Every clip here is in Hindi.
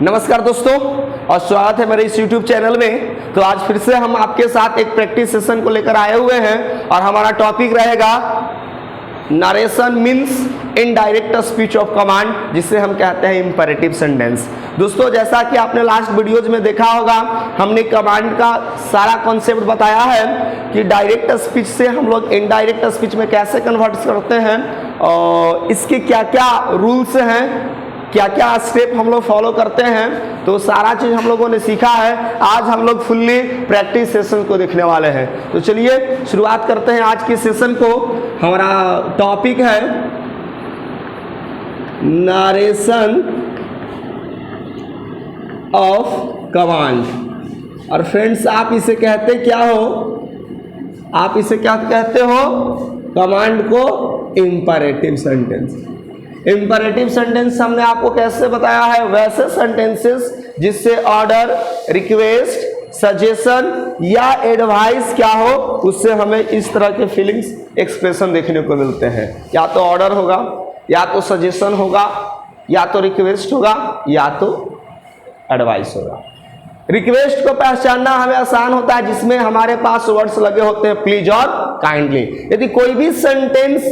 नमस्कार दोस्तों और स्वागत है मेरे इस YouTube चैनल में। तो आज फिर से हम आपके साथ एक प्रैक्टिस सेशन को लेकर आए हुए हैं और हमारा टॉपिक रहेगा narration means indirect speech of command, जिसे हम कहते हैं इंपैरेटिव सेंटेंस। दोस्तों, जैसा कि आपने लास्ट वीडियोज में देखा होगा, हमने कमांड का सारा कॉन्सेप्ट बताया है कि डायरेक्ट स्पीच से हम लोग इनडायरेक्ट स्पीच में कैसे कन्वर्ट करते हैं और इसके क्या क्या रूल्स हैं, क्या क्या स्टेप हम लोग फॉलो करते हैं। तो सारा चीज़ हम लोगों ने सीखा है। आज हम लोग फुल्ली प्रैक्टिस सेशन को देखने वाले हैं। तो चलिए शुरुआत करते हैं आज के सेशन को। हमारा टॉपिक है नरेशन ऑफ कमांड। और फ्रेंड्स, आप इसे कहते क्या हो? आप इसे क्या कहते हो? कमांड को इंपैरेटिव सेंटेंस। इंपैरेटिव सेंटेंस हमने आपको कैसे बताया है? वैसे सेंटेंसेस जिससे ऑर्डर, रिक्वेस्ट, सजेशन या एडवाइस क्या हो, उससे हमें इस तरह के फीलिंग्स, एक्सप्रेशन देखने को मिलते हैं। या तो ऑर्डर होगा, या तो सजेशन होगा, या तो रिक्वेस्ट होगा, या तो एडवाइस होगा। रिक्वेस्ट को पहचानना हमें आसान होता है जिसमें हमारे पास वर्ड्स लगे होते हैं प्लीज और काइंडली। यदि कोई भी सेंटेंस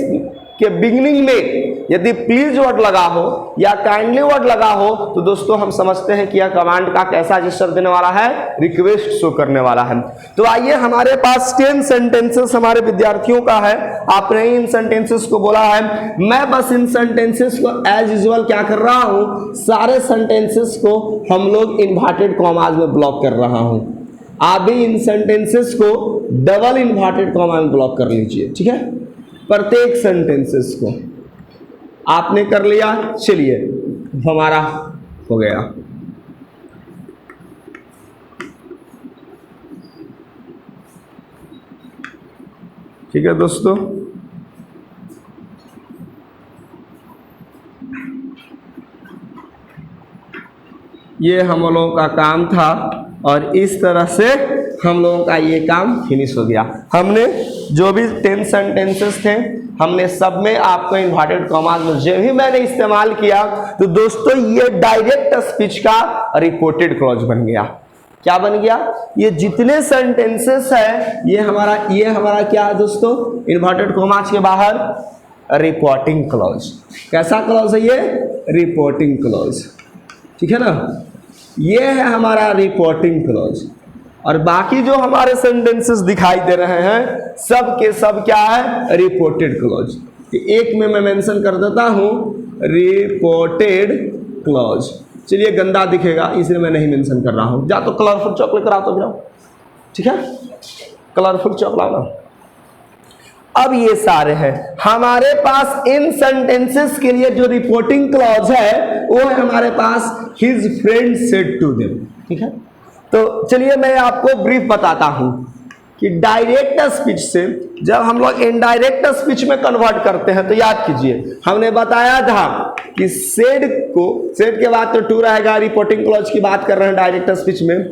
के बिगिनिंग में यदि प्लीज वर्ड लगा हो या काइंडली वर्ड लगा हो, तो दोस्तों हम समझते हैं कि यह कमांड का कैसा जेस्चर देने वाला है? रिक्वेस्ट शो करने वाला है। तो आइए, हमारे पास 10 सेंटेंसेस हमारे विद्यार्थियों का है। आपने इन सेंटेंसेस को बोला है। मैं बस इन सेंटेंसेस को एज यूजुअल क्या कर रहा हूं, सारे सेंटेंसेस को हम लोग इन्वर्टेड कॉमास में ब्लॉक कर रहा हूं। आप भी इन सेंटेंसेस को डबल इन्वर्टेड कॉमा में ब्लॉक कर लीजिए, ठीक है? प्रत्येक सेंटेंसेस को आपने कर लिया। चलिए, हमारा हो गया। ठीक है दोस्तों, ये हम लोगों का काम था और इस तरह से हम लोगों का ये काम फिनिश हो गया। हमने जो भी 10 सेंटेंसेस थे, हमने सब में आपको इन्वर्टेड कॉमास में जो भी मैंने इस्तेमाल किया, तो दोस्तों ये डायरेक्ट स्पीच का रिपोर्टेड क्लॉज बन गया। क्या बन गया? ये जितने सेंटेंसेस है ये हमारा क्या है दोस्तों? इन्वर्टेड कॉमास के बाहर रिपोर्टिंग क्लॉज। कैसा क्लॉज है ये? रिपोर्टिंग क्लॉज, ठीक है ना? ये है हमारा रिपोर्टिंग क्लॉज। और बाकी जो हमारे सेंटेंसेस दिखाई दे रहे हैं सब के सब क्या है? Reported clause. एक में मैं मेंशन कर देता हूं रिपोर्टेड क्लॉज। चलिए, गंदा दिखेगा इसलिए मैं नहीं मेंशन कर रहा हूं। जा तो कलरफुल चॉक लेकर आओ, तो फिर ठीक है, कलरफुल चॉक लाना। अब ये सारे हैं हमारे पास। इन सेंटेंसेस के लिए जो रिपोर्टिंग क्लॉज है वो है हमारे पास his friend said to them, ठीक है? तो चलिए मैं आपको ब्रीफ बताता हूं कि डायरेक्ट स्पीच से जब हम लोग इनडायरेक्ट स्पीच में कन्वर्ट करते हैं, तो याद कीजिए हमने बताया था कि सेड के बाद तो टू रहेगा। रिपोर्टिंग क्लॉज की बात कर रहे हैं डायरेक्ट स्पीच में,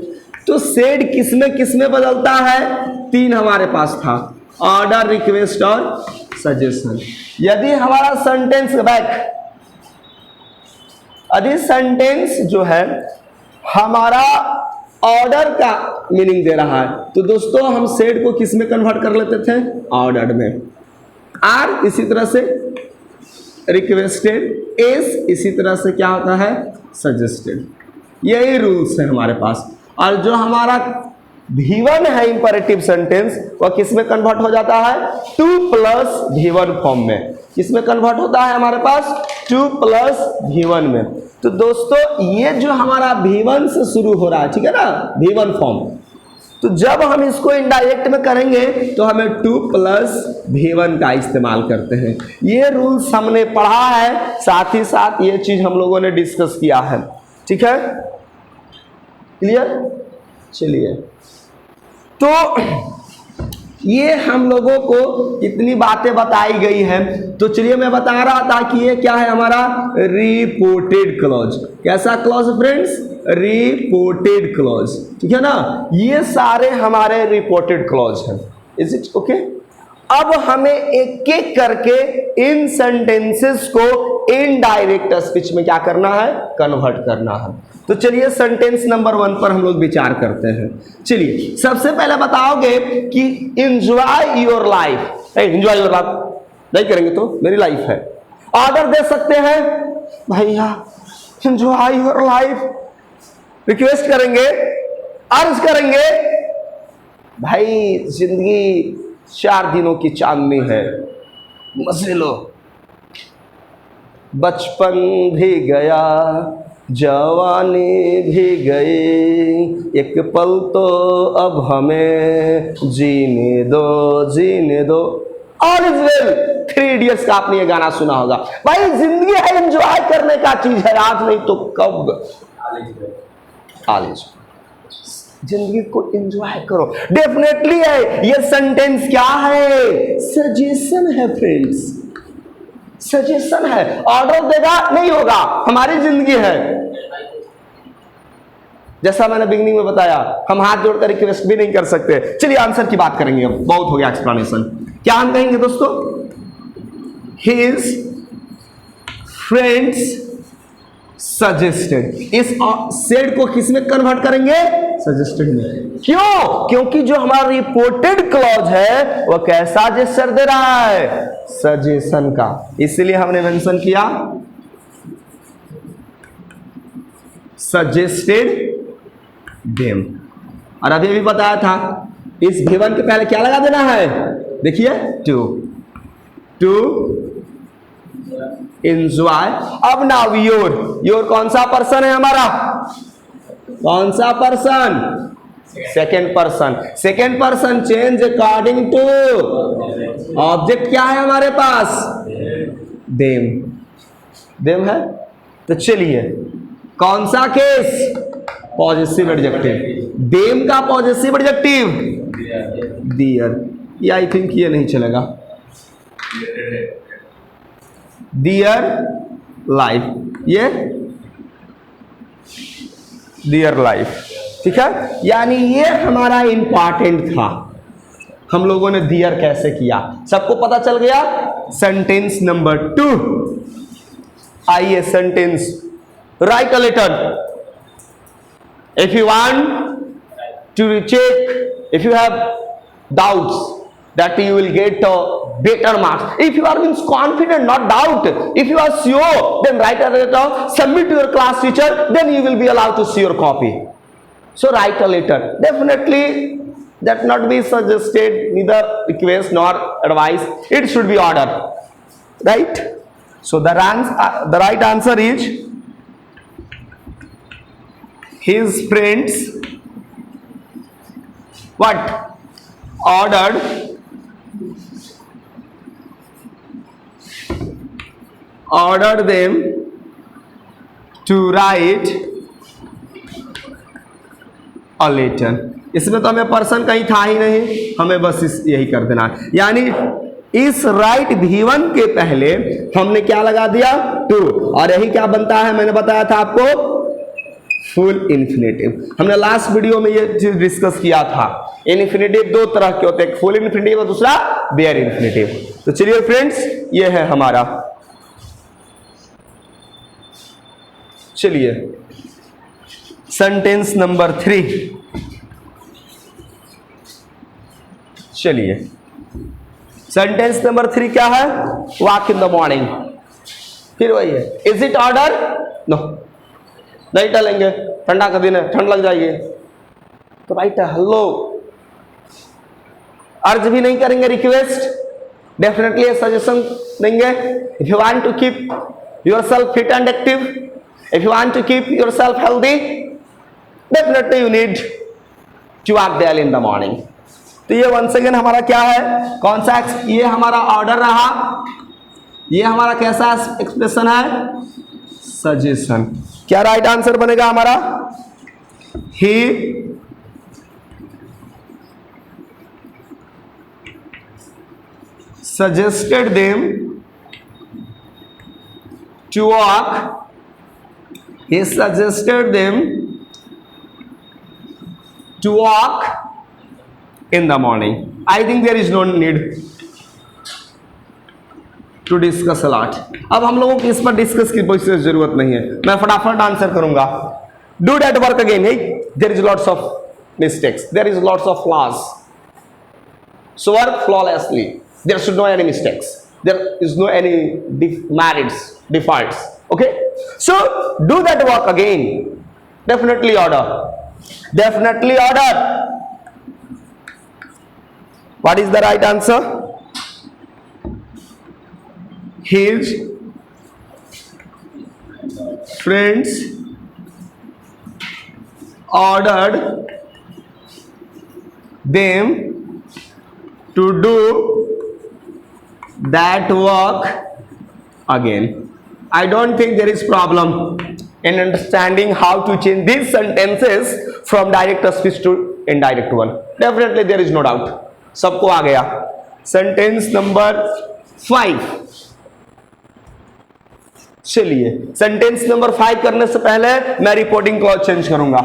तो सेड किसमें बदलता है? 3 हमारे पास था, ऑर्डर, रिक्वेस्ट और सजेशन। यदि हमारा सेंटेंस जो है हमारा ऑर्डर का मीनिंग दे रहा है, तो दोस्तों हम सेड को किस में कन्वर्ट कर लेते थे? ऑर्डर में। आर इसी तरह से रिक्वेस्टेड, एस इसी तरह से क्या होता है? सजेस्टेड। यही रूल्स है हमारे पास। और जो हमारा V1 है इंपैरेटिव सेंटेंस, वह किस में कन्वर्ट हो जाता है? 2+V1 फॉर्म में। किस में कन्वर्ट होता है हमारे पास? 2+V1 में। तो दोस्तों ये जो हमारा V1 से शुरू हो रहा है, ठीक है ना, V1 फॉर्म, तो जब हम इसको इनडायरेक्ट में करेंगे तो हमें 2+V1 का इस्तेमाल करते हैं। ये रूल्स हमने पढ़ा है, साथ ही साथ ये चीज हम लोगों ने डिस्कस किया है, ठीक है? क्लियर? चलिए, तो ये हम लोगों को इतनी बातें बताई गई हैं। तो चलिए मैं बता रहा था कि ये क्या है हमारा? Reported clause. कैसा क्लॉज फ्रेंड्स? रिपोर्टेड क्लॉज, ठीक है ना? ये सारे हमारे रिपोर्टेड क्लॉज हैं। Is it okay? अब हमें एक एक करके इन सेंटेंसेस को इनडायरेक्ट स्पीच में क्या करना है, कन्वर्ट करना है। तो चलिए सेंटेंस नंबर 1 पर हम लोग विचार करते हैं। चलिए सबसे पहले बताओगे कि enjoy your life. Enjoy your life नहीं करेंगे तो मेरी लाइफ है। ऑर्डर दे सकते हैं भैया एंजॉय योर लाइफ, रिक्वेस्ट करेंगे, अर्ज करेंगे भाई जिंदगी 4 दिनों की चांदनी है, मजे लो। बचपन भी गया जवानी भी गई, एक पल तो अब हमें जीने दो जीने दो। ऑल इज वेल, 3 इडियट्स का आपने ये गाना सुना होगा। भाई जिंदगी है, एंजॉय करने का चीज है, आज नहीं तो कब। कॉलेज जिंदगी को एंजॉय करो। डेफिनेटली है, ये सेंटेंस क्या है, सजेशन है फ्रेंड्स, सजेशन है। ऑर्डर देगा नहीं होगा, हमारी जिंदगी है। जैसा मैंने बिगनिंग में बताया, हम हाथ जोड़कर रिक्वेस्ट भी नहीं कर सकते। चलिए आंसर की बात करेंगे, अब बहुत हो गया एक्सप्लेनेशन। क्या हम कहेंगे दोस्तों, हिज फ्रेंड्स सजेस्टेड। इस सेड को किस में कन्वर्ट करेंगे, सजेस्टेड में। क्यों, क्योंकि जो हमारा रिपोर्टेड क्लॉज है वो कैसा जेस्चर दे रहा है, सजेशन का, इसलिए हमने मेंशन किया सजेस्टेड देम। और अभी भी बताया था इस गिवन के पहले क्या लगा देना है, देखिए टू एंजॉय। अब नाउ योर कौन सा पर्सन है हमारा, कौन सा person, second person. Second person change according to object क्या है हमारे पास, देम है। तो चलिए कौन सा केस, पॉजिटिव एडजेक्टिव, देम का पॉजिटिव एडजेक्टिव डियर। ये आई थिंक ये नहीं चलेगा, डियर लाइफ, ये डियर लाइफ, ठीक है। यानी ये हमारा इंपॉर्टेंट था, हम लोगों ने डियर कैसे किया, सबको पता चल गया। सेंटेंस नंबर 2, आइए sentence, write a letter. If you want to check, if you have doubts that you will get better marks, if you are means confident, not doubt, if you are sure, then write a letter, submit to your class teacher, then you will be allowed to see your copy. So write a letter. Definitely that not be suggested, neither request nor advice, it should be order, right? So the right answer is his friends what ordered them to write a letter. इसमें तो हमें पर्सन कहीं था ही नहीं, हमें बस यही कर देना। यानी इस राइट V1 के पहले हमने क्या लगा दिया, टू, और यही क्या बनता है, मैंने बताया था आपको, फुल इन्फिनेटिव। हमने लास्ट वीडियो में ये चीज डिस्कस किया था। इन्फिनेटिव 2 तरह के होते हैं, एक फुल इन्फिनेटिव और दूसरा बेयर इन्फिनेटिव। तो चलिए फ्रेंड्स, ये है हमारा। चलिए सेंटेंस नंबर 3, चलिए सेंटेंस नंबर 3 क्या है, वॉक इन द मॉर्निंग। फिर वही है, इज इट ऑर्डर, नो, नहीं टलेंगे, ठंडा का दिन है, ठंड लग जाएगी। तो राइट है, हेलो, अर्ज भी नहीं करेंगे, रिक्वेस्ट, डेफिनेटली सजेशन देंगे। If you want to keep yourself fit and active, if you want to keep yourself healthy, definitely you need to walk there in the morning. तो ये once again हमारा क्या है, कौन सा, ये हमारा ऑर्डर रहा, ये हमारा कैसा एक्सप्रेशन है, सजेशन। क्या राइट आंसर बनेगा हमारा, he suggested them to walk, he suggested them to walk in the morning. I think there is no need to discuss a lot. अब हम लोगों को इस पर डिस्कस की कोई जरूरत नहीं है, मैं फटाफट आंसर करूंगा। Do that work again. There is lots of mistakes, there is lots of flaws, so work flawlessly, there should no any mistakes, there is no any merits, defaults, okay? So do that work again, definitely order, definitely order. What is the right answer? His friends ordered them to do that work again. I don't think there is problem in understanding how to change these sentences from direct speech to indirect one. Definitely there is no doubt. सबको आ गया। Sentence number 5। चलिए सेंटेंस नंबर 5 करने से पहले मैं रिपोर्टिंग क्लॉज चेंज करूंगा।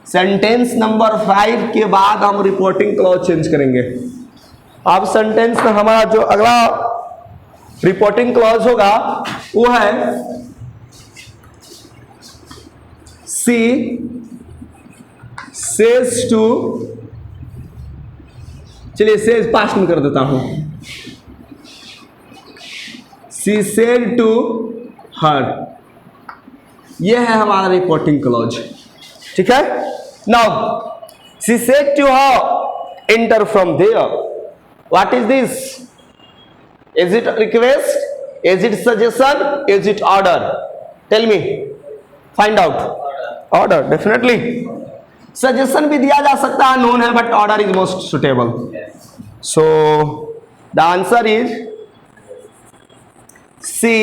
सेंटेंस नंबर 5 के बाद हम रिपोर्टिंग क्लॉज चेंज करेंगे। अब सेंटेंस में हमारा जो अगला रिपोर्टिंग क्लॉज होगा वो है सी सेज टू, चलिए सेज पास्ट में कर देता हूं, सी सेड टू हर, यह है हमारा रिपोर्टिंग क्लॉज। ठीक है, now she said to her enter from there, what is this? Is it request, is it suggestion, is it order? Tell me, find out. Order, definitely. Suggestion भी दिया जा सकता है, नोन है, but order is most suitable. So the answer is she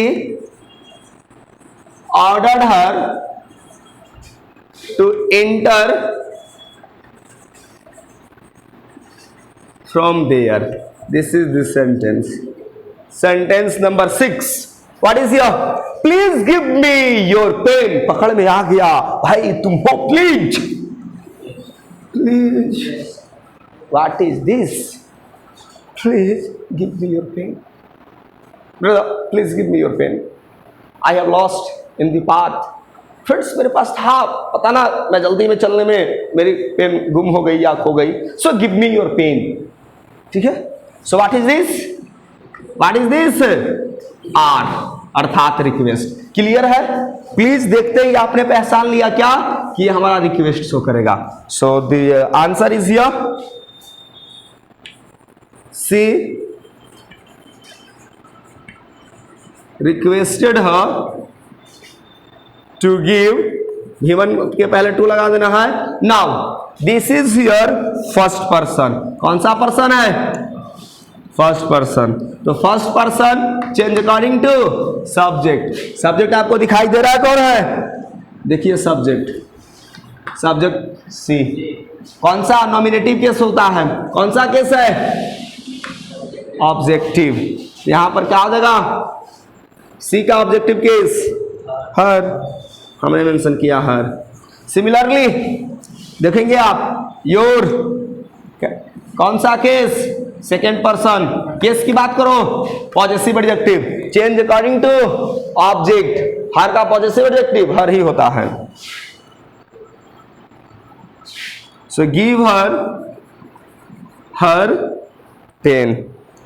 ordered her to enter from there. This is the sentence. Sentence number 6. What is here? Please give me your pen. पकड़ में आ गया भाई, तुम हो please. Please, what is this? Please give me your pen. Brother, please give me your pen. I have lost in the path. Friends मेरे पास था, पता ना मैं जल्दी में चलने में मेरी पेन गुम हो गई या खो गई। So give me your pen. ठीक है, so what is this? What is this? Or, अर्थात रिक्वेस्ट। क्लियर है? प्लीज देखते ही आपने पहचान लिया क्या कि हमारा रिक्वेस्ट शो करेगा। So the answer is here, she requested her to give, given के पहले टू लगा देना है। Now this is here first person. कौन सा पर्सन है? First person. तो first person change according to subject. Subject आपको दिखाई दे रहा है, कौन है? देखिए सब्जेक्ट, सब्जेक्ट सी। कौन सा नॉमिनेटिव केस होता है? कौन सा केस है? ऑब्जेक्टिव। यहां पर क्या हो जाएगा? सी का ऑब्जेक्टिव केस हर, हमने मेंशन किया हर। सिमिलरली देखेंगे आप योर, कौन सा केस? Second person. केस की बात करो, possessive adjective, change according to object. Her का पॉजेसिव एडजेक्टिव हर ही होता है। So give her pen,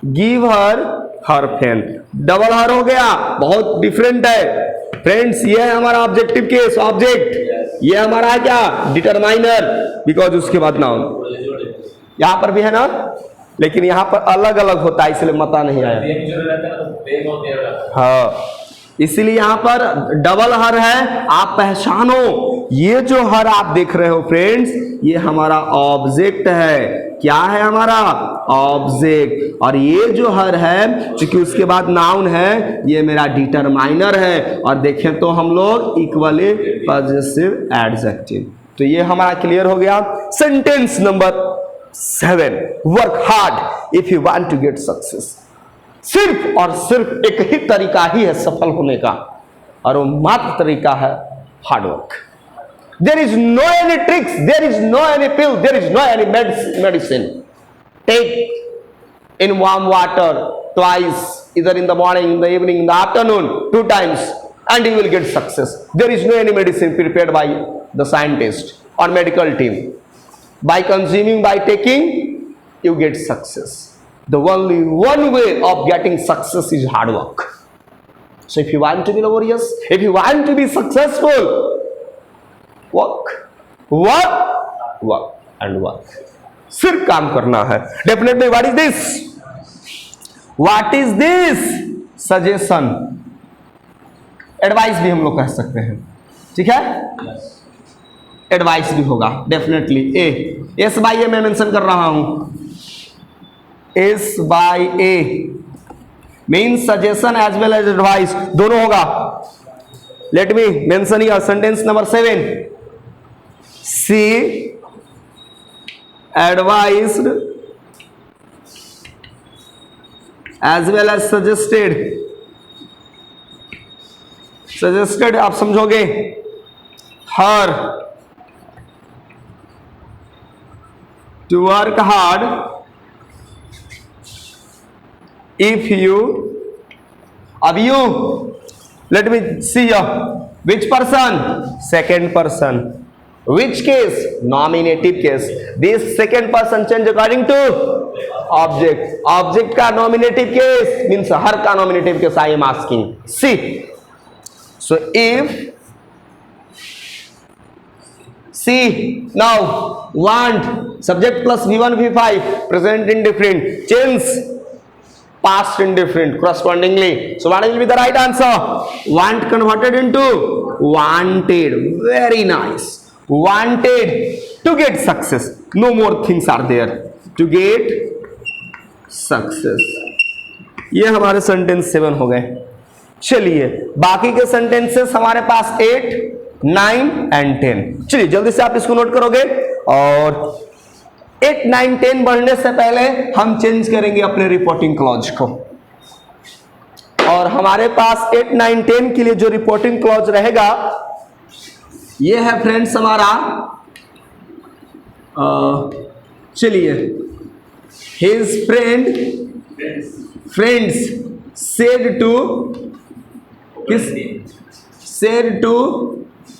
give her pen. Double her हो गया, बहुत डिफरेंट है फ्रेंड्स। ये है हमारा ऑब्जेक्टिव केस, ऑब्जेक्ट। ये हमारा है क्या? डिटरमाइनर, बिकॉज उसके बाद नाउन। यहां पर भी है ना, लेकिन यहां पर अलग अलग होता है, इसलिए मता नहीं आया। हाँ, इसीलिए यहां पर डबल हर है। आप पहचानो, ये जो हर आप देख रहे हो फ्रेंड्स, ये हमारा ऑब्जेक्ट है। क्या है? हमारा ऑब्जेक्ट। और ये जो हर है, चूंकि उसके बाद नाउन है, ये मेरा डिटरमाइनर है। और देखें तो हम लोग इक्वली पॉजेसिव एडजेक्टिव। तो ये हमारा क्लियर हो गया। Sentence number 7, work hard if you want to get success. सिर्फ और सिर्फ एक ही तरीका ही है सफल होने का, और वो मात्र तरीका है hard work. There is no any tricks, there is no any pill, there is no any medicine. Take in warm water, twice, either in the morning, in the evening, in the afternoon, 2 times, and you will get success. There is no any medicine prepared by the scientist or medical team. By consuming, by taking, you get success. The only one way of getting success is hard work. So if you want to be laborious, if you want to be successful, work, work, work and work. सिर्फ काम करना है. Definitely, what is this? What is this? Suggestion, advice भी हम लोग कह सकते हैं. ठीक है, एडवाइस भी होगा डेफिनेटली. एस बाई ए मैं मेंशन कर रहा हूं. As by a means suggestion as well as advice, दोनों होगा. Let me mention here sentence number 7. She advised as well as suggested आप समझोगे हर to work hard if you, अब you, let me see here, which person? Second person. Which case? Nominative case. This second person change according to object. Object का nominative case means her का nominative case. I am asking. See, so if see now want subject plus v1 v5 present indifferent, change past indifferent correspondingly. So what will be the right answer? Want converted into wanted. Very nice. Wanted to get success. No more things are there. To get success. ये हमारे सेंटेंस 7 हो गए. चलिए बाकी के सेंटेंसेस हमारे पास 8, 9 एंड 10. चलिए जल्दी से आप इसको नोट करोगे. और 8, 9, 10 बढ़ने से पहले हम चेंज करेंगे अपने रिपोर्टिंग क्लॉज को. और हमारे पास 8, 9, 10 के लिए जो रिपोर्टिंग क्लॉज रहेगा ये है फ्रेंड्स हमारा. चलिए हिज फ्रेंड्स सेड टू किस सेड टू.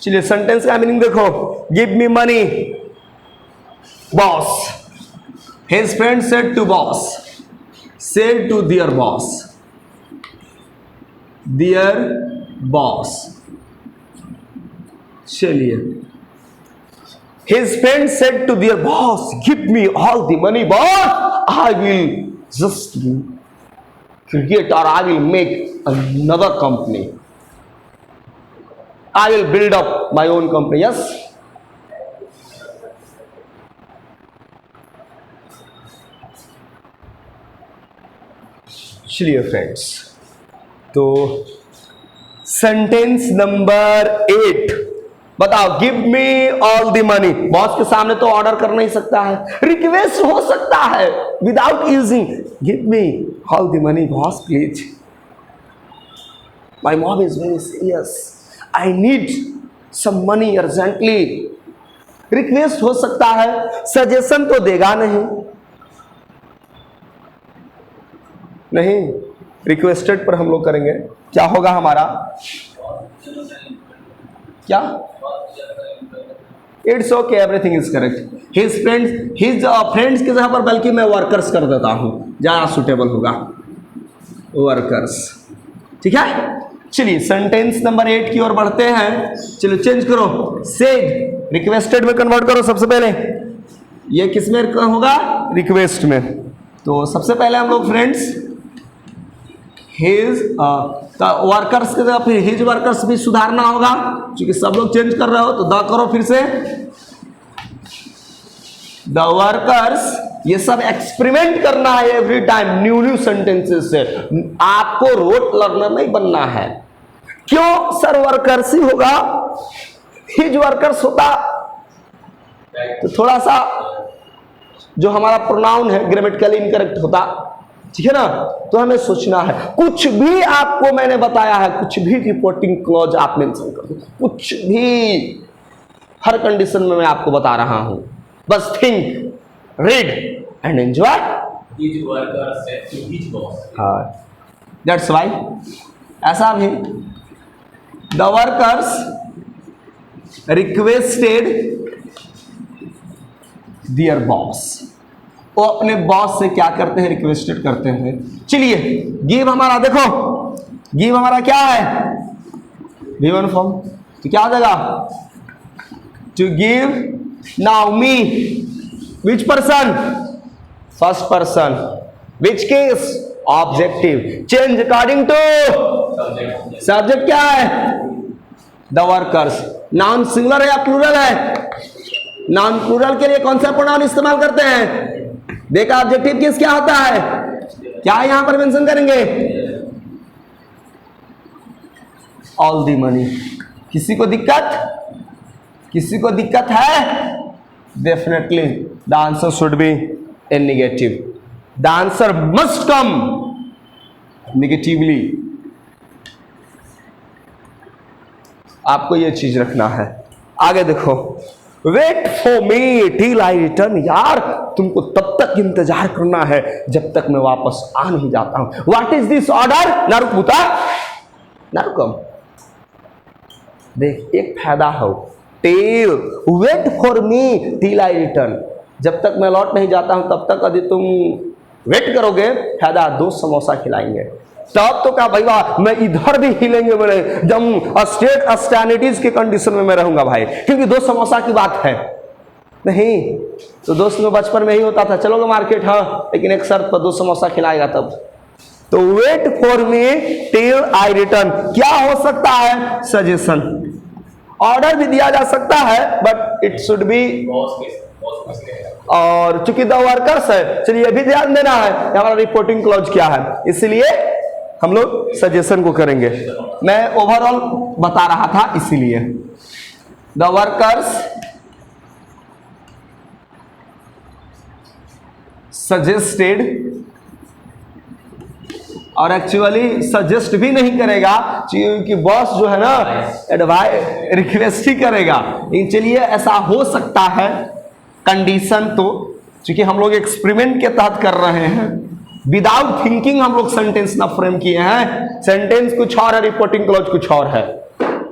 चलिए सेंटेंस का मीनिंग देखो. Give me money boss. His friend said to boss, said to their boss. चलिए his friend said to their boss, give me all the money boss, I will just create और I will make another company. I will build up my own company. Yes. चलिए फ्रेंड्स, तो सेंटेंस नंबर 8 बताओ. Give me all the money. Boss के सामने तो ऑर्डर कर नहीं सकता है, रिक्वेस्ट हो सकता है without using give me all the money boss please. My mom is very serious, I need some money urgently. Request हो सकता है, सजेशन तो देगा नहीं. रिक्वेस्टेड पर हम लोग करेंगे. क्या होगा हमारा? क्या? It's okay, everything is correct. His friends की जगह पर बल्कि मैं वर्कर्स कर देता हूं, ज्यादा सुटेबल होगा. वर्कर्स. ठीक है. चलिए सेंटेंस नंबर 8 की ओर बढ़ते हैं. चलो चेंज करो. सेड रिक्वेस्टेड में कन्वर्ट करो. सबसे पहले ये किस में होगा? रिक्वेस्ट में. तो सबसे पहले हम लोग फ्रेंड्स हिज वर्कर्स के जगह फिर हिज वर्कर्स भी सुधारना होगा, क्योंकि सब लोग चेंज कर रहे हो. तो द करो फिर से. The workers. ये सब एक्सपेरिमेंट करना है एवरी टाइम न्यू सेंटेंसेस से. आपको रोट लर्नर नहीं बनना है. क्यों सर वर्कर्स ही होगा, हिज वर्कर्स होता तो थोड़ा सा जो हमारा प्रोनाउन है ग्रामेटिकली इनकरेक्ट होता. ठीक है ना. तो हमें सोचना है. कुछ भी आपको मैंने बताया है, कुछ भी रिपोर्टिंग क्लॉज आप मेंशन कर दो, कुछ भी, हर कंडीशन में मैं आपको बता रहा हूं. बस think, read and enjoy His worker said to his boss. हाँ, दैट्स वाई ऐसा भी the workers requested their boss, वो अपने बॉस से क्या करते हैं, रिक्वेस्टेड करते हैं। चलिए गिव हमारा देखो, गिव हमारा क्या है, गिवन फॉर्म, तो क्या हो जाएगा, to give now me which person, first person, which case objective, change according to Subject. Subject क्या है, द वर्कर्स, नाउन सिंगुलर है या प्लूरल है, नाउन प्लूरल के लिए कौन सा प्रोनाउन इस्तेमाल करते हैं, देखा ऑब्जेक्टिव केस क्या होता है, क्या यहां पर मेंशन करेंगे, ऑल द मनी। किसी को दिक्कत, किसी को दिक्कत है, definitely the answer should be in negative, the answer must come negatively, आपको ये चीज रखना है। आगे देखो, wait for me till I return, यार तुमको तब तक इंतजार करना है जब तक मैं वापस आ नहीं जाता हूं। व्हाट इज दिस ऑर्डर, नारुकुता नारुकम, देख एक फायदा हो, till wait for me till I return, जब तक मैं लौट नहीं जाता हूं तब तक यदि तुम वेट करोगे, फायदा 2 समोसा खिलाएंगे। तब तो क्या भाई वाह, मैं इधर भी हिलेंगे बोले, जब स्टेट स्टैंडर्ड्स की कंडीशन में मैं रहूंगा भाई, क्योंकि 2 समोसा की बात है। नहीं तो दोस्त में बचपन में ही होता था, चलोगे मार्केट, हाँ लेकिन एक शर्त पर 2 समोसा खिलाएगा तब। तो wait for me till I return क्या हो सकता है, सजेशन, ऑर्डर भी दिया जा सकता है but it should be, Boss और चूंकि द वर्कर्स है, चलिए ये भी ध्यान देना है हमारा रिपोर्टिंग क्लॉज क्या है, इसलिए हम लोग सजेशन को करेंगे। मैं ओवरऑल बता रहा था इसीलिए, द वर्कर्स सजेस्टेड, और एक्चुअली सजेस्ट भी नहीं करेगा क्योंकि बॉस जो है ना एडवाइस रिक्वेस्ट ही करेगा। लेकिन चलिए ऐसा हो सकता है कंडीशन, तो क्योंकि हम लोग एक्सपेरिमेंट के तहत कर रहे हैं, विदाउट थिंकिंग हम लोग सेंटेंस ना फ्रेम किए हैं, सेंटेंस कुछ और है, रिपोर्टिंग क्लॉज कुछ और है,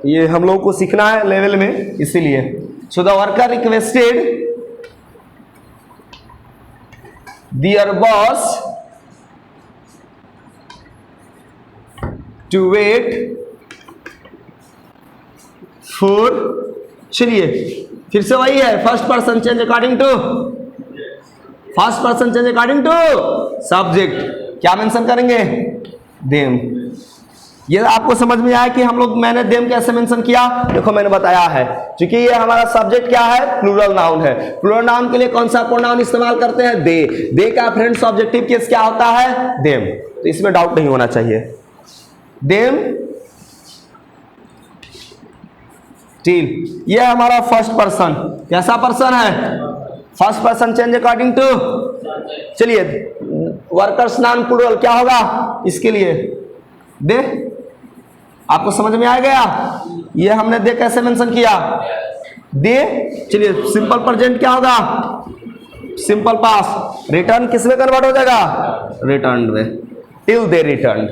ये हम लोग को सीखना है लेवल में, इसीलिए। So the worker requested their boss to wait for, चलिए फिर से वही है, first person change according to, first person change according to subject, क्या मेंशन करेंगे, देम। ये आपको समझ में आया कि हम लोग, मैंने देम कैसे मेंशन किया, देखो मैंने बताया है, क्योंकि ये हमारा सब्जेक्ट क्या है, प्लूरल नाउन है, प्लूरल नाउन के लिए कौन सा प्रोनाउन इस्तेमाल करते हैं, दे का फ्रेंड्स ऑब्जेक्टिव केस क्या होता है, देम, तो इसमें डाउट नहीं होना चाहिए, देम टिल। ये हमारा फर्स्ट पर्सन, कैसा पर्सन है, first person change according to, चलिए वर्कर्स नाउन प्लूरल क्या होगा, इसके लिए दे, आपको समझ में आ गया, ये हमने दे कैसे मेंशन किया, दे, चलिए सिंपल प्रेजेंट क्या होगा, सिंपल पास, रिटर्न किस में कन्वर्ट हो जाएगा, रिटर्न में, टिल दे रिटर्न,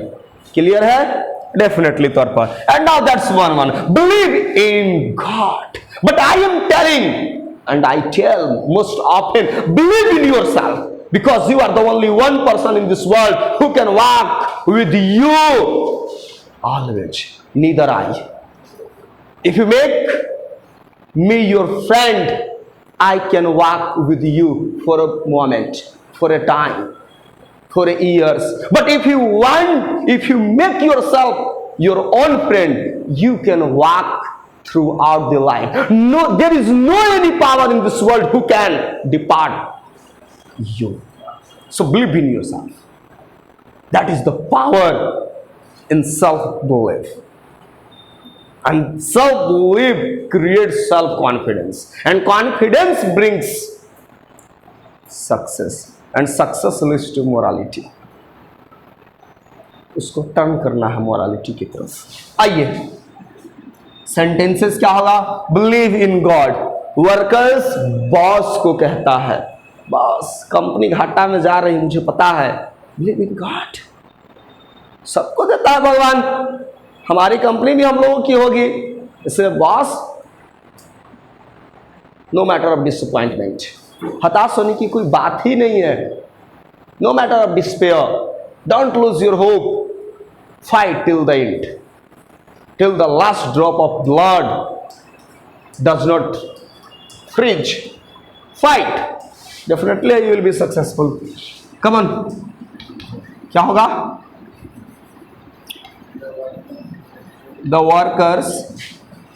क्लियर है, डेफिनेटली तौर पर। And now that's one believe in God, but I am telling and I tell most often, believe in yourself, because you are the only one person in this world who can walk with you always, neither I. If you make me your friend, I can walk with you for a moment, for a time, for years. But if you make yourself your own friend, you can walk throughout the life. No, there is no any power in this world who can depart you. So believe in yourself. That is the power in self-belief. And self-belief creates self-confidence. And confidence brings success. And success leads to morality. उसको टर्न करना है मोरालिटी की तरफ। आइए सेंटेंसेस क्या होगा, believe in God, workers boss को कहता है, बस कंपनी घाटा में जा रही, मुझे पता है। बिलीव इन गॉड, सबको देता है भगवान, हमारी कंपनी भी हम लोगों की होगी। इसलिए boss, no matter of disappointment, हताश होने की कोई बात ही नहीं है। No matter of despair, don't lose your hope, fight till the end, till the last drop of blood does not freeze, fight, definitely you will be successful. Come on, क्या होगा? द वर्कर्स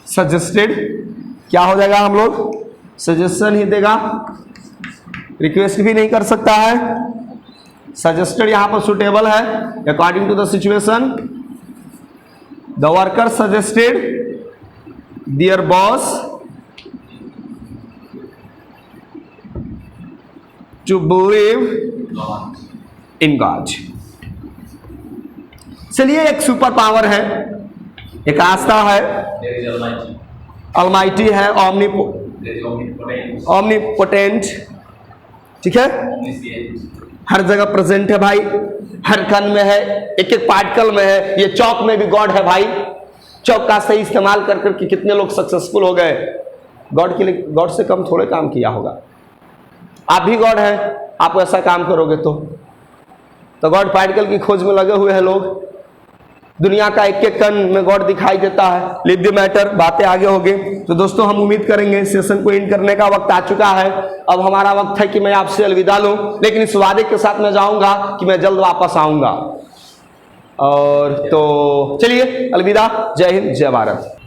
सजेस्टेड, क्या हो जाएगा? हम लोग सजेशन ही देगा, रिक्वेस्ट भी नहीं कर सकता है। सजेस्टेड यहां पर सुटेबल है according to the situation. The worker suggested their boss to believe in god. चलिए, एक सुपर पावर है, एक आस्था है, There is Almighty. अलमाइटी है, There is omnipotent. ऑमनीपोटेंट, ठीक है, Omniscient. हर जगह प्रेजेंट है भाई, हर कण में है, एक एक पार्टिकल में है। ये चौक में भी गॉड है भाई, चौक का सही इस्तेमाल कर करके कितने लोग सक्सेसफुल हो गए। गॉड के लिए, गॉड से कम थोड़े काम किया होगा। आप भी गॉड है, आप ऐसा काम करोगे तो गॉड पार्टिकल की खोज में लगे हुए हैं लोग। दुनिया का एक एक कण में गॉड दिखाई देता है। लिव द मैटर, बातें आगे होगी। तो दोस्तों, हम उम्मीद करेंगे सेशन को एंड करने का वक्त आ चुका है। अब हमारा वक्त है कि मैं आपसे अलविदा लूं, लेकिन इस वादे के साथ मैं जाऊंगा कि मैं जल्द वापस आऊंगा। और तो चलिए, अलविदा, जय हिंद, जय भारत।